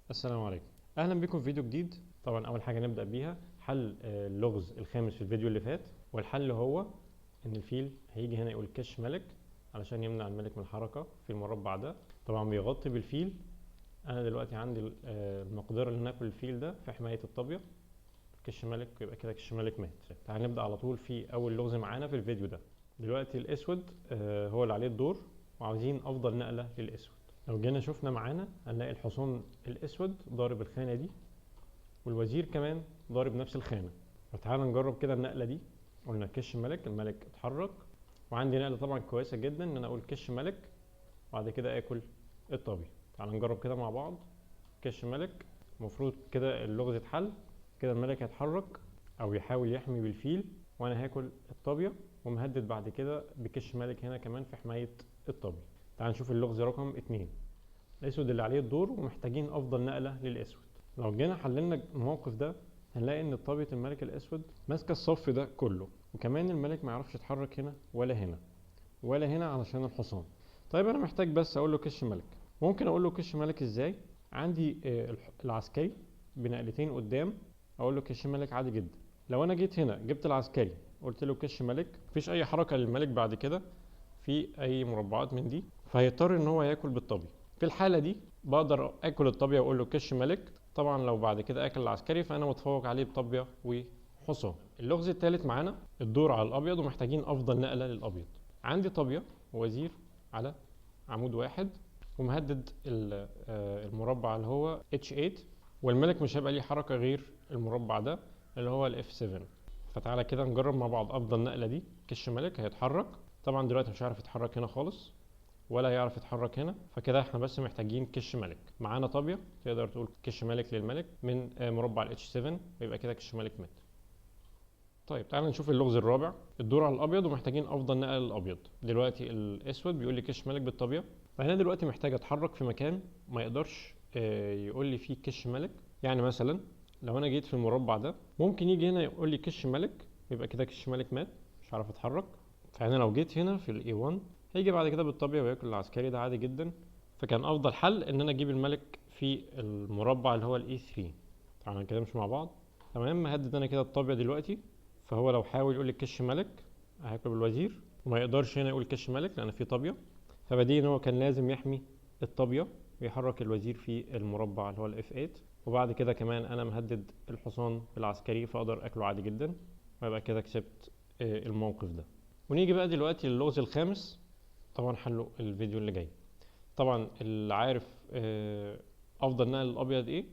السلام عليكم. اهلا بكم في فيديو جديد. طبعا اول حاجه نبدا بيها حل اللغز الخامس في الفيديو اللي فات، والحل هو ان الفيل هيجي هنا يقول كش ملك علشان يمنع الملك من الحركه في المربع ده. طبعا بيغطي بالفيل. انا دلوقتي عندي المقدره ان اكل الفيل ده في حمايه الطابيه. كش ملك، يبقى كده كش ملك مات. تعال نبدا على طول في اول لغز معانا في الفيديو ده. دلوقتي الاسود هو اللي عليه الدور، وعاوزين افضل نقله للاسود. لو جينا شفنا معانا هنلاقي الحصان الاسود ضارب الخانه دي، والوزير كمان ضارب نفس الخانه. فتعالى نجرب كده النقله دي. قلنا كش ملك، الملك اتحرك، وعندي نقله طبعا كويسه جدا ان انا اقول كش ملك وبعد كده اكل الطابي. تعالى نجرب كده مع بعض. كش ملك، المفروض كده اللغز اتحل. كده الملك هيتحرك او يحاول يحمي بالفيل، وانا هاكل الطابيه ومهدد بعد كده بكش ملك هنا كمان في حمايه الطابي. تعال نشوف اللغز رقم 2. الاسود اللي عليه الدور ومحتاجين افضل نقله للاسود. لو جينا حللنا الموقف ده هنلاقي ان طابيه الملك الاسود ماسكه الصف ده كله، وكمان الملك ما يعرفش يتحرك هنا ولا هنا ولا هنا علشان الحصان. طيب انا محتاج بس اقول له كش ملك. ممكن اقول له كش ملك ازاي؟ عندي العسكري بنقلتين قدام، اقول له كش ملك عادي جدا. لو انا جيت هنا جبت العسكري قلت له كش ملك، مفيش اي حركه للملك بعد كده في اي مربعات من دي، فهيضطر ان هو ياكل بالطبي. في الحاله دي بقدر اكل الطابيه واقول له كش ملك. طبعا لو بعد كده اكل العسكري فانا متفوق عليه بطابيه وحصان. اللغز الثالث معانا الدور على الابيض ومحتاجين افضل نقله للابيض. عندي طابيه ووزير على عمود واحد، ومهدد المربع اللي هو H8، والملك مش هيبقى ليه حركه غير المربع ده اللي هو ال F7. فتعالى كده نجرب مع بعض افضل نقله دي. كش ملك هيتحرك، طبعا دلوقتي مش هيعرف يتحرك هنا خالص ولا هيعرف يتحرك هنا، فكده احنا بس محتاجين كش ملك. معانا طابيه تقدر تقول كش ملك للملك من مربع ال H7، ويبقى كده كش ملك مات. طيب تعالى نشوف اللغز الرابع. الدور على الابيض ومحتاجين افضل نقله للابيض. دلوقتي الاسود بيقول لي كش ملك بالطابيه، فهنا دلوقتي محتاج اتحرك في مكان ما يقدرش يقول لي فيه كش ملك. يعني مثلا لو انا جيت في المربع ده ممكن يجي هنا يقول لي كش ملك، يبقى كده كش ملك مات، مش هعرف اتحرك. فانا لو جيت هنا في الاي 1 هيجي بعد كده بالطابيه وياكل العسكري ده عادي جدا. فكان افضل حل ان انا اجيب الملك في المربع اللي هو الاي 3. تعالى كده مش مع بعض. تمام، مهدد انا كده الطابيه دلوقتي، فهو لو حاول يقول لي كش ملك هياكل بالوزير، وما يقدرش هنا يقول كش ملك لان في طابيه. فبديهي ان هو كان لازم يحمي الطابيه ويحرك الوزير في المربع اللي هو الاف 8. وبعد كده كمان انا مهدد الحصان بالعسكري فاقدر اكله عادي جدا، ويبقى كده كسبت الموقف ده. ونيجي بقى دلوقتي للغز الخامس، طبعا حله الفيديو اللي جاي. طبعا اللي عارف افضل نقل الابيض ايه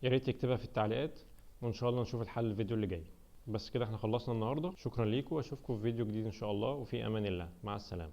يا ريت يكتبها في التعليقات، وان شاء الله نشوف الحل الفيديو اللي جاي. بس كده احنا خلصنا النهارده. شكرا ليكم واشوفكم في فيديو جديد ان شاء الله، وفي امان الله. مع السلامه.